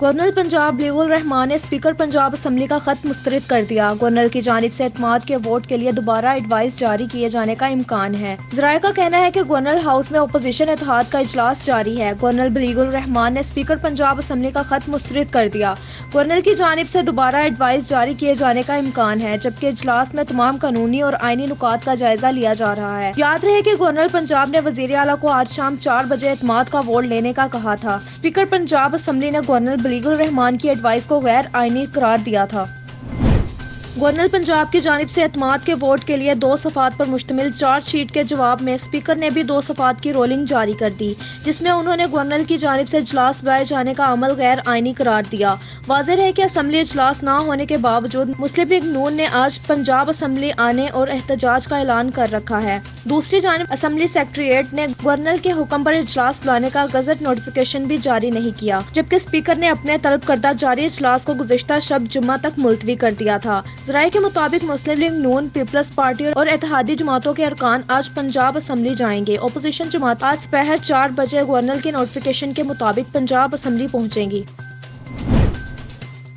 Governor Punjab بلیغ الرحمان نے speaker Punjab assembly کا خط مسترد کر دیا۔ گورنر کی جانب سے اعتماد کے ووٹ کے لیے دوبارہ ایڈوائز جاری کیے جانے کا امکان ہے۔ ذرائع کا کہنا ہے کہ گورنر ہاؤس میں اپوزیشن اتحاد کا اجلاس جاری ہے۔ گورنر بلیغ الرحمان نے اسپیکر پنجاب اسمبلی کا خط مسترد کر دیا۔ گورنر کی جانب سے دوبارہ ایڈوائز جاری کیے جانے کا امکان ہے، جبکہ اجلاس میں تمام قانونی اور آئینی نکات کا جائزہ لیا جا رہا ہے۔ یاد رہے کہ گورنر پنجاب نے وزیر اعلیٰ کو آج شام 4 بجے اعتماد کا ووٹ لینے کا کہا تھا۔ اسپیکر پنجاب اسمبلی نے گورنر بلیغ الرحمان کی ایڈوائز کو غیر آئینی قرار دیا تھا۔ گورنر پنجاب کی جانب سے اعتماد کے ووٹ کے لیے 2 صفحات پر مشتمل چارج شیٹ کے جواب میں اسپیکر نے بھی 2 صفحات کی رولنگ جاری کر دی، جس میں انہوں نے گورنر کی جانب سے اجلاس بلائے جانے کا عمل غیر آئینی قرار دیا۔ واضح ہے کہ اسمبلی اجلاس نہ ہونے کے باوجود مسلم لیگ نون نے آج پنجاب اسمبلی آنے اور احتجاج کا اعلان کر رکھا ہے۔ دوسری جانب اسمبلی سیکریٹریٹ نے گورنر کے حکم پر اجلاس بلانے کا گزٹ نوٹیفیکیشن بھی جاری نہیں کیا، جبکہ اسپیکر نے اپنے طلب کردہ جاری اجلاس کو گزشتہ شب جمعہ تک ملتوی کر دیا تھا۔ ذرائع کے مطابق مسلم لیگ نون، پیپلز پارٹی اور اتحادی جماعتوں کے ارکان آج پنجاب اسمبلی جائیں گے۔ اپوزیشن جماعت آج سپہر 4 بجے گورنر کے نوٹیفیکیشن کے مطابق پنجاب اسمبلی پہنچیں گی۔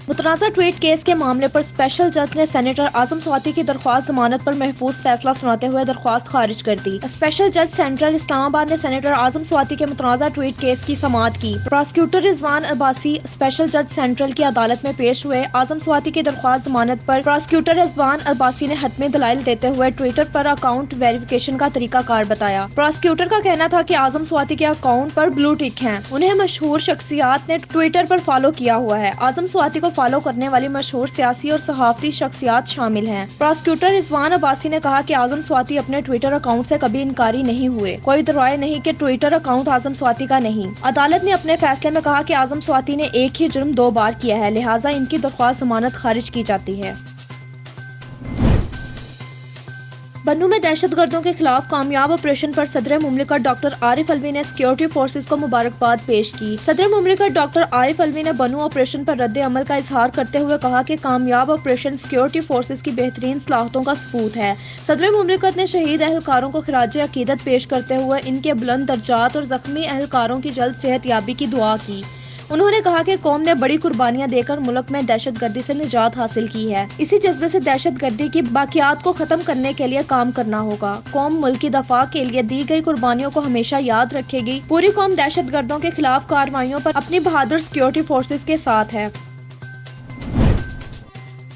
متنازع ٹویٹ کیس کے معاملے پر اسپیشل جج نے سینیٹر اعظم سواتی کی درخواست ضمانت پر محفوظ فیصلہ سناتے ہوئے درخواست خارج کر دی۔ اسپیشل جج سینٹرل اسلام آباد نے سینیٹر اعظم سواتی کے متنازع ٹویٹ کیس کی سماعت کی۔ پراسیکیوٹر رضوان عباسی اسپیشل جج سینٹرل کی عدالت میں پیش ہوئے۔ اعظم سواتی کی درخواست ضمانت پر پراسیکیوٹر رضوان عباسی نے حتمی دلائل دیتے ہوئے ٹویٹر پر اکاؤنٹ ویریفیکیشن کا طریقہ کار بتایا۔ پراسیکیوٹر کا کہنا تھا کہ اعظم سواتی کے اکاؤنٹ پر بلو ٹک ہیں، انہیں مشہور شخصیات نے ٹویٹر پر فالو کیا ہوا ہے۔ اعظم سواتی کو فالو کرنے والی مشہور سیاسی اور صحافتی شخصیات شامل ہیں۔ پراسیکیوٹر رضوان عباسی نے کہا کہ اعظم سواتی اپنے ٹویٹر اکاؤنٹ سے کبھی انکاری نہیں ہوئے، کوئی دعوی نہیں کہ ٹویٹر اکاؤنٹ اعظم سواتی کا نہیں۔ عدالت نے اپنے فیصلے میں کہا کہ اعظم سواتی نے ایک ہی جرم 2 بار کیا ہے، لہٰذا ان کی درخواست ضمانت خارج کی جاتی ہے۔ بنوں میں دہشت گردوں کے خلاف کامیاب آپریشن پر صدر مملکت ڈاکٹر عارف علوی نے سیکورٹی فورسز کو مبارکباد پیش کی۔ صدر مملکت ڈاکٹر عارف علوی نے بنوں آپریشن پر رد عمل کا اظہار کرتے ہوئے کہا کہ کامیاب آپریشن سیکورٹی فورسز کی بہترین صلاحیتوں کا ثبوت ہے۔ صدر مملکت نے شہید اہلکاروں کو خراج عقیدت پیش کرتے ہوئے ان کے بلند درجات اور زخمی اہلکاروں کی جلد صحت یابی کی دعا کی۔ انہوں نے کہا کہ قوم نے بڑی قربانیاں دے کر ملک میں دہشت گردی سے نجات حاصل کی ہے۔ اسی جذبے سے دہشت گردی کی باقیات کو ختم کرنے کے لیے کام کرنا ہوگا۔ قوم ملک کی دفاع کے لیے دی گئی قربانیوں کو ہمیشہ یاد رکھے گی۔ پوری قوم دہشت گردوں کے خلاف کارروائیوں پر اپنی بہادر سیکورٹی فورسز کے ساتھ ہے۔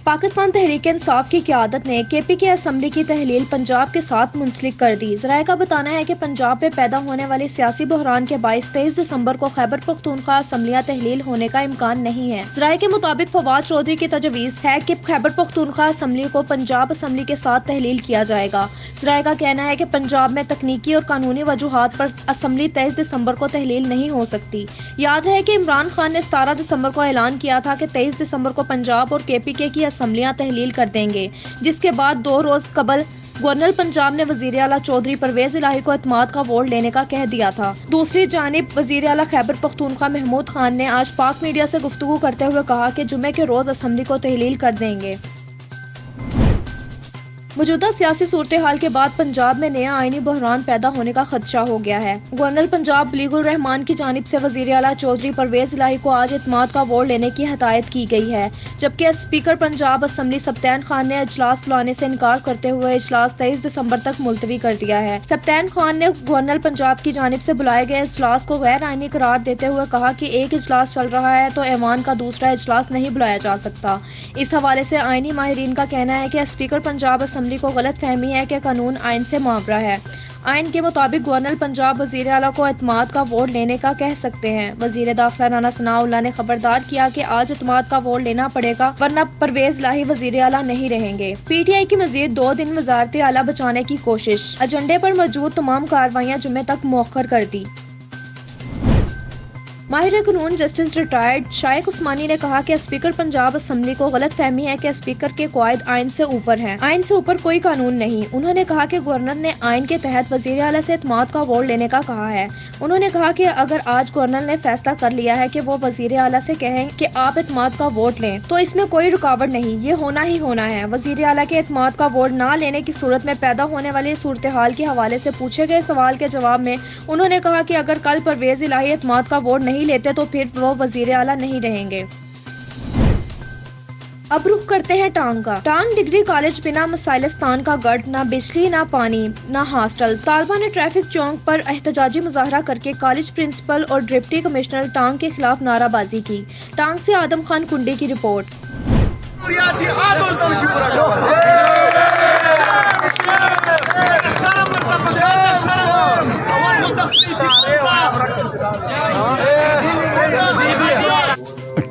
پاکستان تحریک انصاف کی قیادت نے کے پی کے اسمبلی کی تحلیل پنجاب کے ساتھ منسلک کر دی۔ ذرائع کا بتانا ہے کہ پنجاب میں پیدا ہونے والی سیاسی بحران کے باعث 23 دسمبر کو خیبر پختونخوا اسمبلیاں تحلیل ہونے کا امکان نہیں ہے۔ ذرائع کے مطابق فواد چودھری کی تجویز ہے کہ خیبر پختونخوا اسمبلی کو پنجاب اسمبلی کے ساتھ تحلیل کیا جائے گا۔ ذرائع کا کہنا ہے کہ پنجاب میں تکنیکی اور قانونی وجوہات پر اسمبلی 23 دسمبر کو تحلیل نہیں ہو سکتی۔ یاد رہے کہ عمران خان نے 17 دسمبر کو اعلان کیا تھا کہ 23 دسمبر کو پنجاب اور کے پی کے کی اسمبلیاں تحلیل کر دیں گے، جس کے بعد 2 روز قبل گورنر پنجاب نے وزیر اعلیٰ چودھری پرویز الہی کو اعتماد کا ووٹ لینے کا کہہ دیا تھا۔ دوسری جانب وزیر اعلیٰ خیبر پختونخوا محمود خان نے آج پاک میڈیا سے گفتگو کرتے ہوئے کہا کہ جمعے کے روز اسمبلی کو تحلیل کر دیں گے۔ موجودہ سیاسی صورتحال کے بعد پنجاب میں نیا آئینی بحران پیدا ہونے کا خدشہ ہو گیا ہے۔ گورنر پنجاب بلیغ الرحمان کی جانب سے وزیر اعلیٰ چودھری پرویز الہی کو آج اعتماد کا ووٹ لینے کی ہدایت کی گئی ہے، جبکہ اسپیکر پنجاب اسمبلی سبطین خان نے اجلاس بلانے سے انکار کرتے ہوئے اجلاس 23 دسمبر تک ملتوی کر دیا ہے۔ سبطین خان نے گورنر پنجاب کی جانب سے بلائے گئے اجلاس کو غیر آئینی قرار دیتے ہوئے کہا کہ ایک اجلاس چل رہا ہے تو ایوان کا دوسرا اجلاس نہیں بلایا جا سکتا۔ اس حوالے سے آئینی ماہرین کا کہنا ہے کہ اسپیکر پنجاب اسمبلی کو غلط فہمی ہے کہ قانون آئین سے معاورہ ہے۔ آئین کے مطابق گورنر پنجاب وزیر اعلیٰ کو اعتماد کا ووٹ لینے کا کہہ سکتے ہیں۔ وزیر داخلہ رانا ثناء اللہ نے خبردار کیا کہ آج اعتماد کا ووٹ لینا پڑے گا ورنہ پرویز الہی وزیر اعلیٰ نہیں رہیں گے۔ پی ٹی آئی کی مزید 2 دن وزارت اعلیٰ بچانے کی کوشش، ایجنڈے پر موجود تمام کارروائیاں جمعے تک مؤخر کر دی۔ ماہر قانون جسٹس ریٹائرڈ شائق عثمانی نے کہا کہ اسپیکر پنجاب اسمبلی کو غلط فہمی ہے کہ اسپیکر کے قواعد آئین سے اوپر ہیں۔ آئین سے اوپر کوئی قانون نہیں۔ انہوں نے کہا کہ گورنر نے آئین کے تحت وزیر اعلیٰ سے اعتماد کا ووٹ لینے کا کہا ہے۔ انہوں نے کہا کہ اگر آج گورنر نے فیصلہ کر لیا ہے کہ وہ وزیر اعلیٰ سے کہیں کہ آپ اعتماد کا ووٹ لیں تو اس میں کوئی رکاوٹ نہیں، یہ ہونا ہی ہونا ہے۔ وزیر اعلیٰ کے اعتماد کا ووٹ نہ لینے کی صورت میں پیدا ہونے والی صورتحال کے حوالے سے پوچھے گئے سوال کے جواب میں انہوں نے کہا کہ اگر کل پرویز الہی اعتماد کا ووٹ نہیں نہیں لیتے تو پھر وہ وزیر اعلیٰ نہیں رہیں گے۔ اب رخ کرتے ہیں ٹانگ کا۔ ٹانگ ڈگری کالج بنا مسائلستان کا گڑھ، نہ بجلی نہ پانی نہ ہاسٹل۔ طالبہ نے ٹریفک چوک پر احتجاجی مظاہرہ کر کے کالج پرنسپل اور ڈپٹی کمشنر ٹانگ کے خلاف نعرہ بازی کی۔ ٹانگ سے آدم خان کنڈی کی رپورٹ۔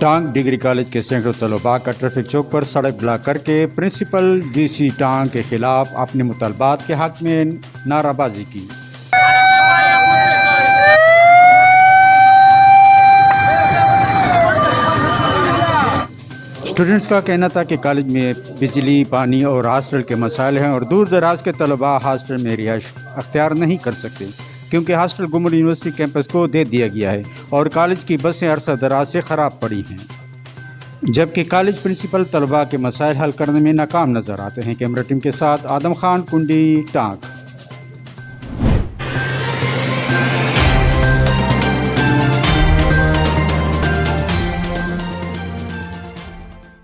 ٹانگ ڈگری کالج کے سینکڑوں طلباء کا ٹریفک چوک پر سڑک بلاک کر کے پرنسپل ڈی سی ٹانگ کے خلاف اپنے مطالبات کے حق میں نعرہ بازی کی۔ اسٹوڈنٹس کا کہنا تھا کہ کالج میں بجلی، پانی اور ہاسٹل کے مسائل ہیں اور دور دراز کے طلباء ہاسٹل میں رہائش اختیار نہیں کر سکتے کیونکہ ہاسٹل گمل یونیورسٹی کیمپس کو دے دیا گیا ہے اور کالج کی بسیں عرصہ دراز سے خراب پڑی ہیں، جبکہ کالج پرنسپل طلباء کے مسائل حل کرنے میں ناکام نظر آتے ہیں۔ کیمرہ ٹیم کے ساتھ آدم خان کنڈی، ٹانگ۔